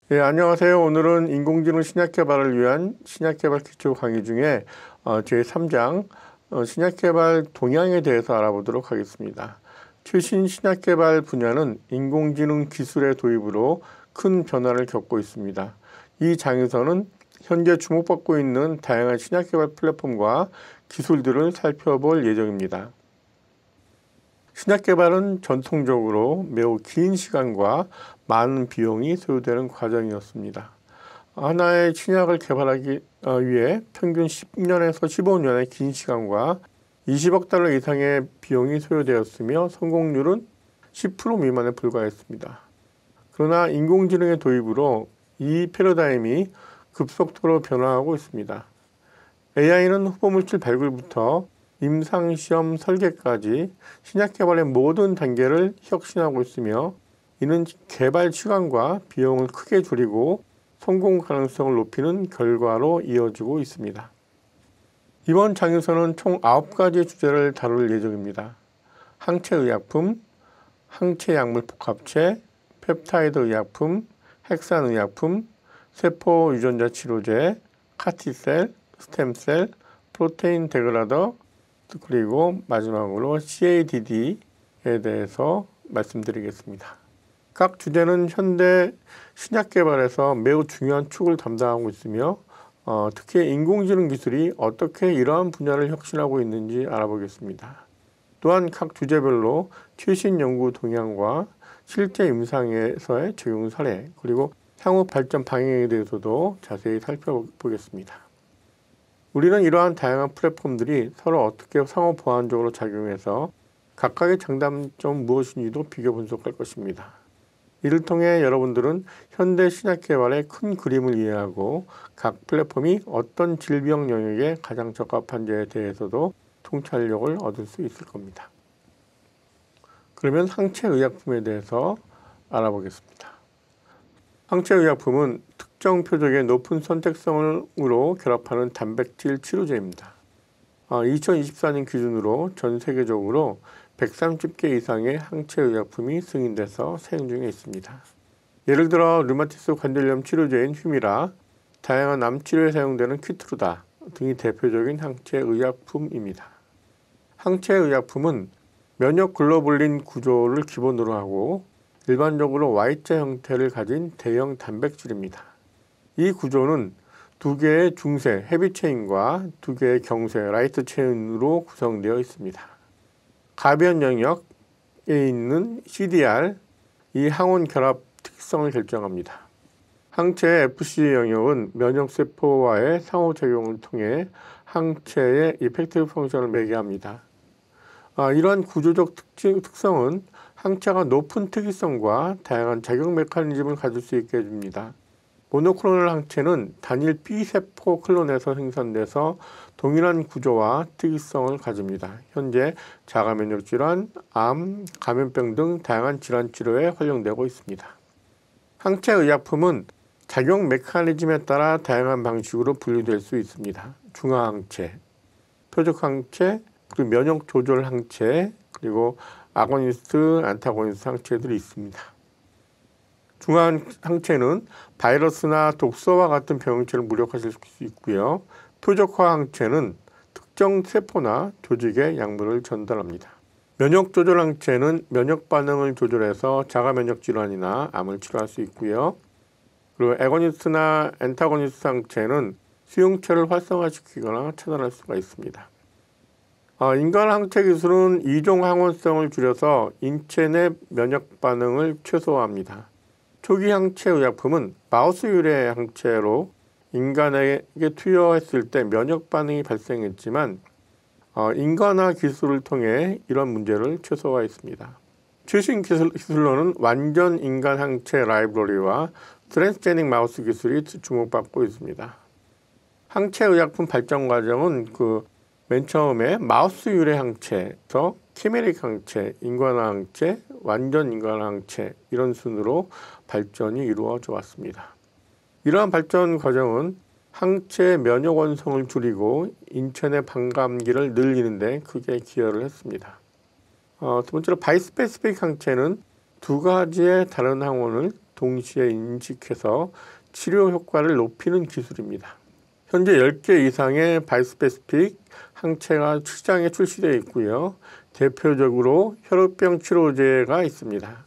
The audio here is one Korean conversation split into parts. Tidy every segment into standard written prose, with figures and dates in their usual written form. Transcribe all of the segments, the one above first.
네, 안녕하세요. 오늘은 인공지능 신약 개발을 위한 신약 개발 기초 강의 중에 제3장 신약 개발 동향에 대해서 알아보도록 하겠습니다. 최신 신약 개발 분야는 인공지능 기술의 도입으로 큰 변화를 겪고 있습니다. 이 장에서는 현재 주목받고 있는 다양한 신약 개발 플랫폼과 기술들을 살펴볼 예정입니다. 신약 개발은 전통적으로 매우 긴 시간과 많은 비용이 소요되는 과정이었습니다. 하나의 신약을 개발하기 위해 평균 10년에서 15년의 긴 시간과 20억 달러 이상의 비용이 소요되었으며 성공률은 10% 미만에 불과했습니다. 그러나 인공지능의 도입으로 이 패러다임이 급속도로 변화하고 있습니다. AI는 후보물질 발굴부터 임상시험 설계까지 신약 개발의 모든 단계를 혁신하고 있으며 이는 개발 시간과 비용을 크게 줄이고 성공 가능성을 높이는 결과로 이어지고 있습니다. 이번 장에서는 총 9가지 주제를 다룰 예정입니다. 항체의약품, 항체약물복합체, 펩타이드 의약품, 핵산의약품, 세포유전자 치료제, 카티셀, 스템셀, 프로테인 데그라더, 그리고 마지막으로 CADD에 대해서 말씀드리겠습니다. 각 주제는 현대 신약 개발에서 매우 중요한 축을 담당하고 있으며 특히 인공지능 기술이 어떻게 이러한 분야를 혁신하고 있는지 알아보겠습니다. 또한 각 주제별로 최신 연구 동향과 실제 임상에서의 적용 사례, 그리고 향후 발전 방향에 대해서도 자세히 살펴보겠습니다. 우리는 이러한 다양한 플랫폼들이 서로 어떻게 상호 보완적으로 작용해서 각각의 장단점은 무엇인지도 비교 분석할 것입니다. 이를 통해 여러분들은 현대 신약 개발의 큰 그림을 이해하고 각 플랫폼이 어떤 질병 영역에 가장 적합한지에 대해서도 통찰력을 얻을 수 있을 겁니다. 그러면 항체의약품에 대해서 알아보겠습니다. 항체의약품은 특정 표적의 높은 선택성으로 결합하는 단백질 치료제입니다. 2024년 기준으로 전 세계적으로 130개 이상의 항체의약품이 승인돼서 사용 중에 있습니다. 예를 들어 류마티스 관절염 치료제인 휴미라, 다양한 암 치료에 사용되는 키트루다 등이 대표적인 항체의약품입니다. 항체의약품은 면역 글로불린 구조를 기본으로 하고 일반적으로 Y자 형태를 가진 대형 단백질입니다. 이 구조는 2개의 중세 헤비체인과 2개의 경세 라이트 체인으로 구성되어 있습니다. 가변 영역에 있는 CDR, 이 항원 결합 특성을 결정합니다. 항체의 FC 영역은 면역세포와의 상호작용을 통해 항체의 이펙티브 펑션을 매개합니다. 이러한 구조적 특성은 항체가 높은 특이성과 다양한 작용 메커니즘을 가질 수 있게 해줍니다. 모노클로널 항체는 단일 B세포 클론에서 생산돼서 동일한 구조와 특이성을 가집니다. 현재 자가면역질환, 암, 감염병 등 다양한 질환 치료에 활용되고 있습니다. 항체의약품은 작용 메커니즘에 따라 다양한 방식으로 분류될 수 있습니다. 중화항체, 표적항체, 그리고 면역조절 항체, 그리고 아고니스트, 안타고니스트 항체들이 있습니다. 중화항체는 바이러스나 독소와 같은 병용체를 무력화시킬 수 있고요. 표적화 항체는 특정 세포나 조직에 약물을 전달합니다. 면역조절 항체는 면역 반응을 조절해서 자가면역 질환이나 암을 치료할 수 있고요. 그리고 애고니스트나 안타고니스트 항체는 수용체를 활성화시키거나 차단할 수가 있습니다. 인간 항체 기술은 이종 항원성을 줄여서 인체 내 면역 반응을 최소화합니다. 초기 항체 의약품은 마우스 유래 항체로 인간에게 투여했을 때 면역 반응이 발생했지만 인간화 기술을 통해 이런 문제를 최소화했습니다. 최신 기술로는 완전 인간 항체 라이브러리와 트랜스제닉 마우스 기술이 주목받고 있습니다. 항체 의약품 발전 과정은 맨 처음에 마우스 유래 항체에서 키메릭 항체, 인간화 항체, 완전 인간화 항체 이런 순으로 발전이 이루어져 왔습니다. 이러한 발전 과정은 항체 면역 원성을 줄이고 인체 내 반감기를 늘리는 데 크게 기여를 했습니다. 두 번째로 바이스페시픽 항체는 2가지의 다른 항원을 동시에 인식해서 치료 효과를 높이는 기술입니다. 현재 10개 이상의 바이스페시픽 항체가 시장에 출시되어 있고요. 대표적으로 혈우병 치료제가 있습니다.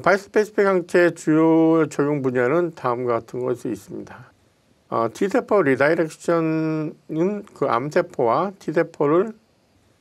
바이스페시픽 항체의 주요 적용 분야는 다음과 같은 것이 있습니다. T세포 리다이렉션은 그 암세포와 T세포를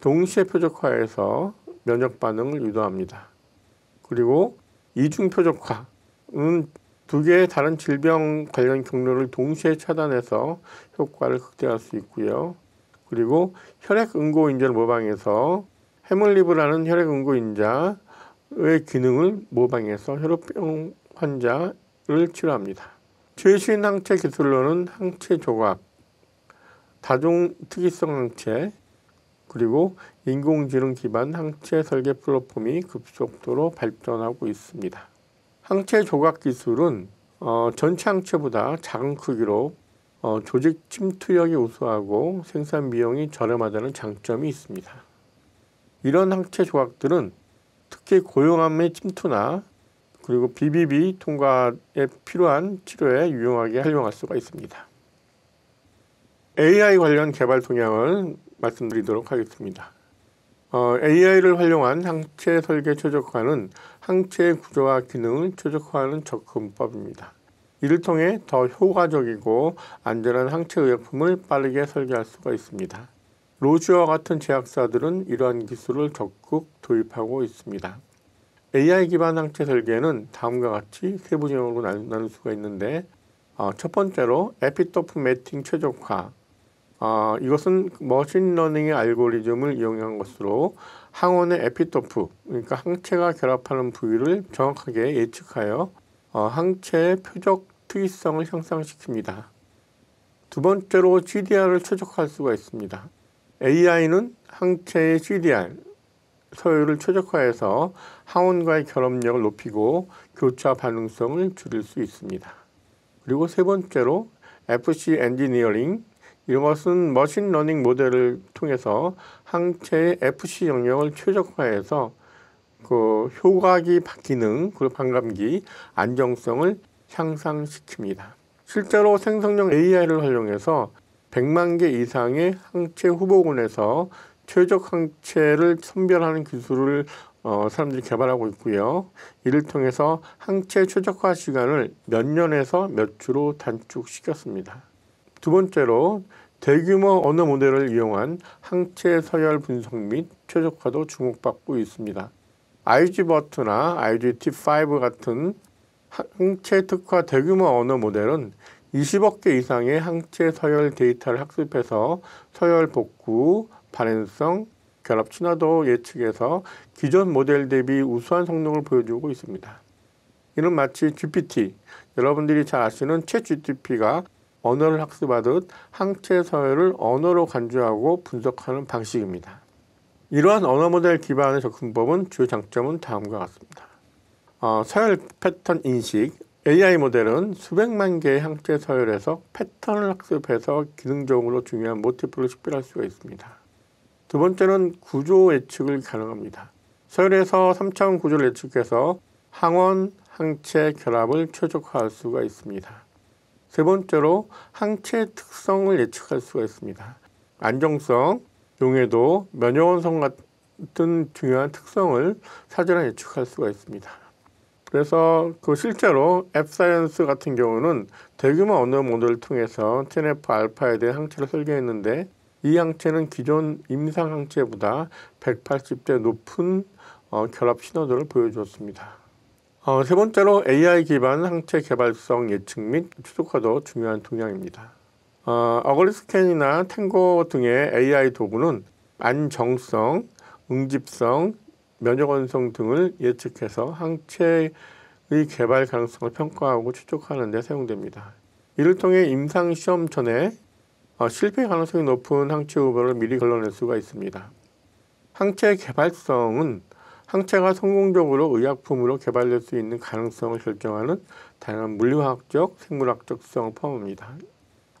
동시에 표적화해서 면역 반응을 유도합니다. 그리고 이중 표적화는 두 개의 다른 질병 관련 경로를 동시에 차단해서 효과를 극대화할 수 있고요. 그리고 혈액 응고인자를 모방해서 헤몰리브라는 혈액 응고인자의 기능을 모방해서 혈우병 환자를 치료합니다. 최신 항체 기술로는 항체 조각, 다중 특이성 항체, 그리고 인공지능 기반 항체 설계 플랫폼이 급속도로 발전하고 있습니다. 항체 조각 기술은 전체 항체보다 작은 크기로 조직 침투력이 우수하고 생산 비용이 저렴하다는 장점이 있습니다. 이런 항체 조각들은 특히 고용암의 침투나 그리고 BBB 통과에 필요한 치료에 유용하게 활용할 수가 있습니다. AI 관련 개발 동향을 말씀드리도록 하겠습니다. AI를 활용한 항체 설계 최적화는 항체의 구조와 기능을 최적화하는 접근법입니다. 이를 통해 더 효과적이고 안전한 항체 의약품을 빠르게 설계할 수가 있습니다. 로즈와 같은 제약사들은 이러한 기술을 적극 도입하고 있습니다. AI 기반 항체 설계는 다음과 같이 세부적으로 나눌 수가 있는데 첫 번째로 에피토프 매팅 최적화. 이것은 머신러닝의 알고리즘을 이용한 것으로 항원의 에피토프, 그러니까 항체가 결합하는 부위를 정확하게 예측하여 항체의 표적 특이성을 향상시킵니다. 두 번째로 GDR을 최적화할 수가 있습니다. AI는 항체의 GDR, 서열을 최적화해서 항원과의 결합력을 높이고 교차 반응성을 줄일 수 있습니다. 그리고 세 번째로 FC 엔지니어링, 이것은 머신러닝 모델을 통해서 항체의 FC 영역을 최적화해서 그 효과기 기능, 그리고 반감기, 안정성을 향상시킵니다. 실제로 생성형 AI를 활용해서 100만 개 이상의 항체 후보군에서 최적 항체를 선별하는 기술을 사람들이 개발하고 있고요. 이를 통해서 항체 최적화 시간을 몇 년에서 몇 주로 단축시켰습니다. 두 번째로 대규모 언어 모델을 이용한 항체 서열 분석 및 최적화도 주목받고 있습니다. IGBot나 IGT5 같은 항체 특화 대규모 언어 모델은 20억 개 이상의 항체 서열 데이터를 학습해서 서열 복구, 발현성, 결합 친화도 예측해서 기존 모델 대비 우수한 성능을 보여주고 있습니다. 이는 마치 GPT, 여러분들이 잘 아시는 챗GPT가 언어를 학습하듯 항체 서열을 언어로 간주하고 분석하는 방식입니다. 이러한 언어 모델 기반의 접근법은 주요 장점은 다음과 같습니다. 서열 패턴 인식, AI 모델은 수백만 개의 항체 서열에서 패턴을 학습해서 기능적으로 중요한 모티프를 식별할 수가 있습니다. 두 번째는 구조 예측을 가능합니다. 서열에서 3차원 구조를 예측해서 항원, 항체 결합을 최적화할 수가 있습니다. 세 번째로 항체 특성을 예측할 수가 있습니다. 안정성, 용해도, 면역원성 같은 중요한 특성을 사전에 예측할 수가 있습니다. 그래서 실제로 앱사이언스 같은 경우는 대규모 언어 모델을 통해서 TNF-알파에 대한 항체를 설계했는데 이 항체는 기존 임상 항체보다 180배 높은 결합 신호도를 보여주었습니다. 세 번째로 AI 기반 항체 개발성 예측 및 최적화도 중요한 동향입니다. 어글리스캔이나 탱고 등의 AI 도구는 안정성, 응집성, 면역원성 등을 예측해서 항체의 개발 가능성을 평가하고 추적하는 데 사용됩니다. 이를 통해 임상 시험 전에 실패 가능성이 높은 항체 후보를 미리 걸러낼 수가 있습니다. 항체 개발성은 항체가 성공적으로 의약품으로 개발될 수 있는 가능성을 결정하는 다양한 물리화학적, 생물학적 특성을 포함합니다.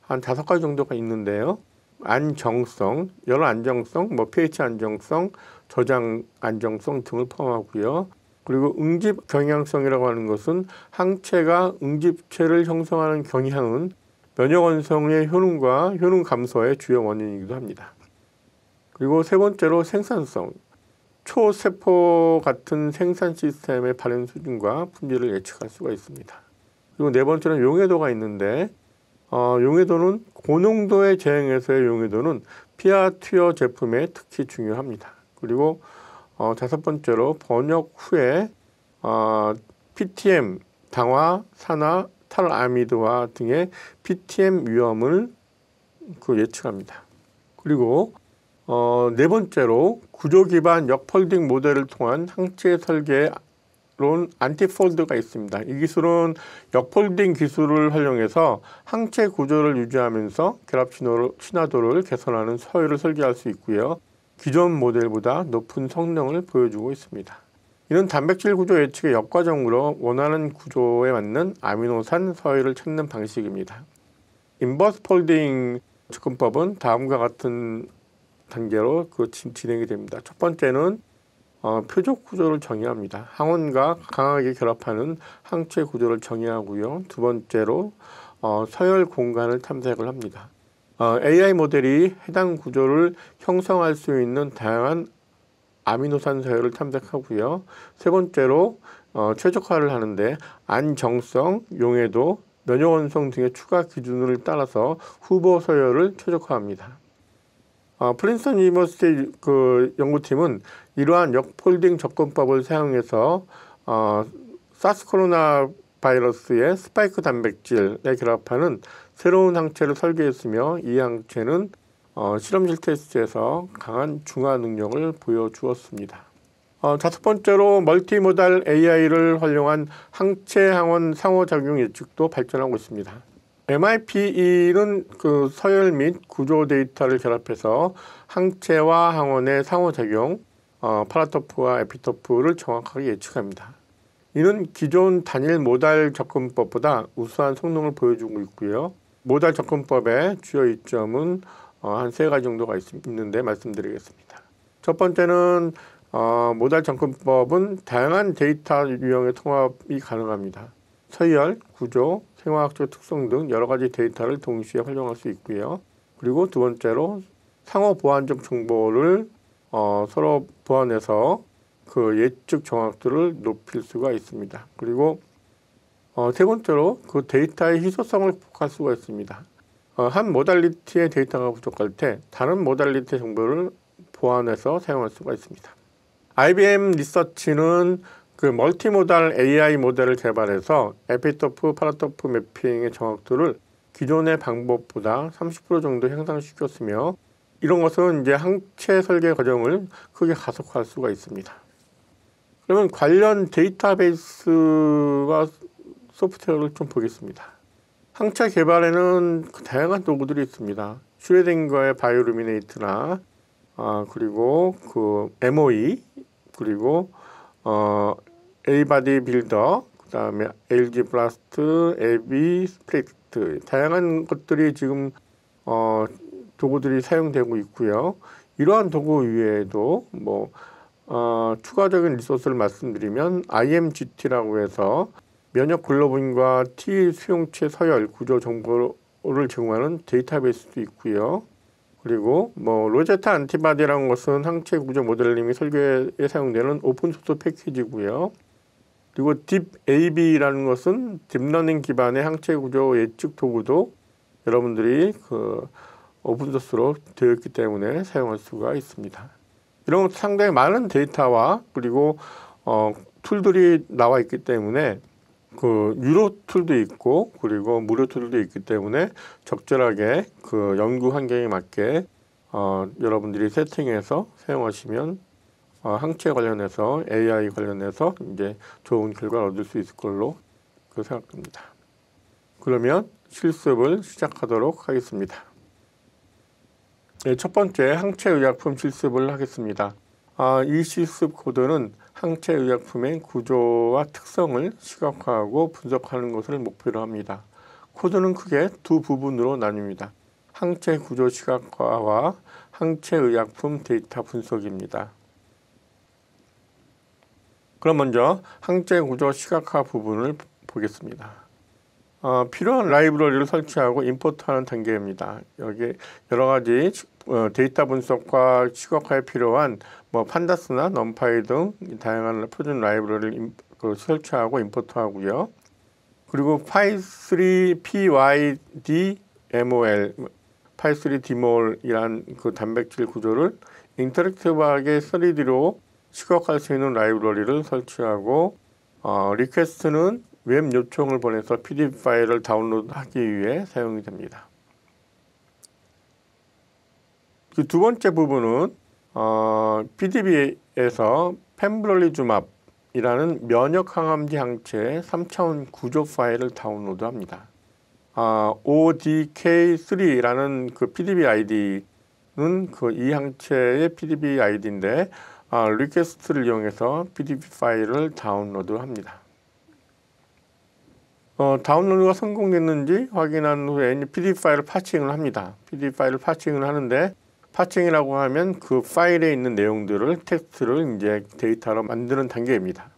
한 5가지 정도가 있는데요. 안정성, 열화 안정성, pH 안정성, 저장 안정성 등을 포함하고요. 그리고 응집 경향성이라고 하는 것은 항체가 응집체를 형성하는 경향은 면역 완성의 효능과 효능 감소의 주요 원인이기도 합니다. 그리고 세 번째로 생산성. 초세포 같은 생산 시스템의 발현 수준과 품질을 예측할 수가 있습니다. 그리고 네 번째는 용해도가 있는데 용해도는 고농도의 제형에서의 용해도는 피하 투여 제품에 특히 중요합니다. 그리고 다섯 번째로 번역 후에 PTM, 당화, 산화, 탈아미드화 등의 PTM 위험을 예측합니다. 그리고 네 번째로 구조 기반 역폴딩 모델을 통한 항체 설계론 안티폴드가 있습니다. 이 기술은 역폴딩 기술을 활용해서 항체 구조를 유지하면서 결합 친화도를 개선하는 서열을 설계할 수 있고요. 기존 모델보다 높은 성능을 보여주고 있습니다. 이는 단백질 구조 예측의 역과정으로 원하는 구조에 맞는 아미노산 서열을 찾는 방식입니다. 인버스 폴딩 접근법은 다음과 같은 단계로 진행이 됩니다. 첫 번째는 표적 구조를 정의합니다. 항원과 강하게 결합하는 항체 구조를 정의하고요. 두 번째로 서열 공간을 탐색을 합니다. AI 모델이 해당 구조를 형성할 수 있는 다양한 아미노산 서열을 탐색하고요. 세 번째로 최적화를 하는데 안정성, 용해도, 면역 완성 등의 추가 기준을 따라서 후보 서열을 최적화합니다. 프린스턴 유니버시티 연구팀은 이러한 역폴딩 접근법을 사용해서 사스 코로나 바이러스의 스파이크 단백질에 결합하는 새로운 항체를 설계했으며 이 항체는 실험실 테스트에서 강한 중화 능력을 보여주었습니다. 다섯 번째로 멀티모달 AI를 활용한 항체 항원 상호작용 예측도 발전하고 있습니다. MIPE는 서열 및 구조 데이터를 결합해서 항체와 항원의 상호작용, 파라토프와 에피토프를 정확하게 예측합니다. 이는 기존 단일 모달 접근법보다 우수한 성능을 보여주고 있고요. 모달 접근법의 주요 이점은 한 세 가지 정도가 있는데 말씀드리겠습니다. 첫 번째는 모달 접근법은 다양한 데이터 유형의 통합이 가능합니다. 서열, 구조, 생화학적 특성 등 여러 가지 데이터를 동시에 활용할 수 있고요. 그리고 두 번째로 상호 보완적 정보를 서로 보완해서 예측 정확도를 높일 수가 있습니다. 그리고 세 번째로 데이터의 희소성을 극복할 수가 있습니다. 한 모달리티의 데이터가 부족할 때 다른 모달리티의 정보를 보완해서 사용할 수가 있습니다. IBM 리서치는 멀티모달 AI 모델을 개발해서 에피토프, 파라토프 매핑의 정확도를 기존의 방법보다 30% 정도 향상시켰으며 이런 것은 이제 항체 설계 과정을 크게 가속화할 수가 있습니다. 그러면 관련 데이터베이스와 소프트웨어를 좀 보겠습니다. 항체 개발에는 다양한 도구들이 있습니다. 슈레딩거의 바이오루미네이트나 그리고 MOE 그리고 A바디 빌더, 그 다음에 LG 블라스트, AB 스프렉트 다양한 것들이 지금 도구들이 사용되고 있고요. 이러한 도구 외에도 추가적인 리소스를 말씀드리면 IMGT라고 해서 면역 글로빈과 T 수용체 서열 구조 정보를 제공하는 데이터베이스도 있고요. 그리고 로제타 안티바디라는 것은 항체 구조 모델링이 설계에 사용되는 오픈소스 패키지고요. 그리고 딥AB라는 것은 딥러닝 기반의 항체 구조 예측 도구도 여러분들이 오픈소스로 되어 있기 때문에 사용할 수가 있습니다. 이런 상당히 많은 데이터와 그리고 툴들이 나와 있기 때문에 유료 툴도 있고 그리고 무료 툴도 있기 때문에 적절하게 연구 환경에 맞게 여러분들이 세팅해서 사용하시면 항체 관련해서 AI 관련해서 이제 좋은 결과를 얻을 수 있을 걸로 생각됩니다. 그러면 실습을 시작하도록 하겠습니다. 네, 첫 번째 항체 의약품 실습을 하겠습니다. 이 실습 코드는 항체 의약품의 구조와 특성을 시각화하고 분석하는 것을 목표로 합니다. 코드는 크게 두 부분으로 나뉩니다. 항체 구조 시각화와 항체 의약품 데이터 분석입니다. 그럼 먼저 항체 구조 시각화 부분을 보겠습니다. 필요한 라이브러리를 설치하고 임포트하는 단계입니다. 여기 여러 가지 데이터 분석과 시각화에 필요한 판다스나 넘파이 등 다양한 표준 라이브러리를 설치하고 임포트하고요. 그리고 pi3PYDMOL, pi3DMOL이란 그 단백질 구조를 인터랙티브하게 3D로 시각화할 수 있는 라이브러리를 설치하고 리퀘스트는 웹 요청을 보내서 PDF 파일을 다운로드하기 위해 사용이 됩니다. 그 두 번째 부분은 PDB에서 펜브럴리주맙이라는 면역 항암제 항체의 3차원 구조 파일을 다운로드합니다. ODK3라는 그 PDB 아이디는 그 이 항체의 PDB 아이디인데 리퀘스트를 이용해서 PDB 파일을 다운로드합니다. 다운로드가 성공됐는지 확인한 후에 PDF 파일을 파칭을 합니다. PDF 파일을 파칭을 하는데 파칭이라고 하면 그 파일에 있는 내용들을 텍스트를 이제 데이터로 만드는 단계입니다.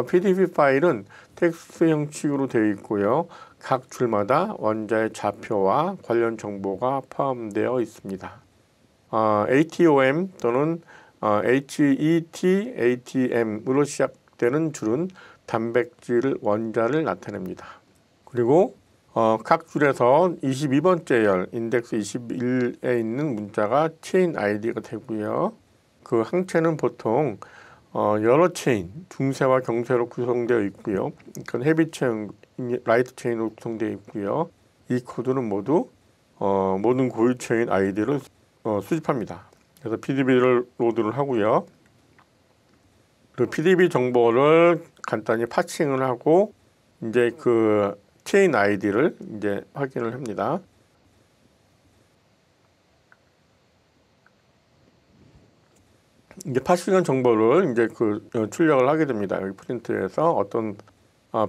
PDF 파일은 텍스트 형식으로 되어 있고요. 각 줄마다 원자의 좌표와 관련 정보가 포함되어 있습니다. ATOM 또는 HETATM으로 시작되는 줄은 단백질 원자를 나타냅니다. 그리고 각 줄에서 22번째 열, 인덱스 21에 있는 문자가 체인 아이디가 되고요. 그 항체는 보통 여러 체인, 중세와 경세로 구성되어 있고요. 그건 헤비 체인, 라이트 체인으로 구성되어 있고요. 이 코드는 모두 모든 고유 체인 아이디를 수집합니다. 그래서 PDB를 로드를 하고요. 그 PDB 정보를 간단히 파칭을 하고 이제 그 체인 아이디를 이제 확인을 합니다. 이제 파싱한 정보를 이제 출력을 하게 됩니다. 여기 프린트에서 어떤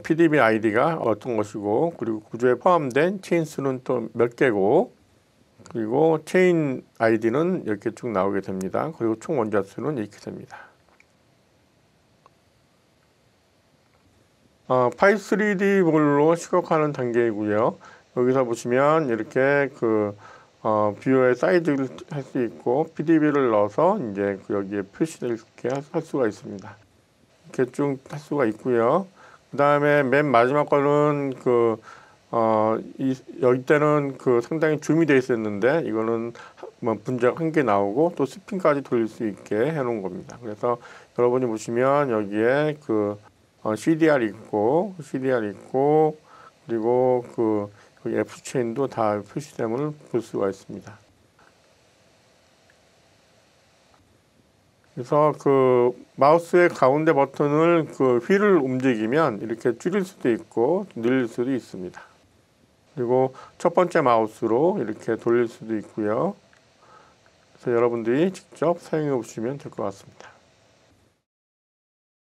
PDB 아이디가 어떤 것이고, 그리고 구조에 포함된 체인 수는 또 몇 개고, 그리고 체인 아이디는 이렇게 쭉 나오게 됩니다. 그리고 총 원자 수는 이렇게 됩니다. pi3D몰로 시각화하는 단계이고요. 여기서 보시면 이렇게 뷰어의 사이즈를 할 수 있고 PDB를 넣어서 이제 여기에 표시를 이렇게 할 수가 있습니다. 이렇게 쭉 할 수가 있고요. 그 다음에 맨 마지막 거는 여기 때는 상당히 줌이 되어 있었는데 이거는 분자가 한 개 나오고 또 스핀까지 돌릴 수 있게 해놓은 겁니다. 그래서 여러분이 보시면 여기에 CDR 있고 그리고 F 체인도 다 표시됨을 볼 수가 있습니다. 그래서 마우스의 가운데 버튼을 휠을 움직이면 이렇게 줄일 수도 있고 늘릴 수도 있습니다. 그리고 첫 번째 마우스로 이렇게 돌릴 수도 있고요. 그래서 여러분들이 직접 사용해 보시면 될 것 같습니다.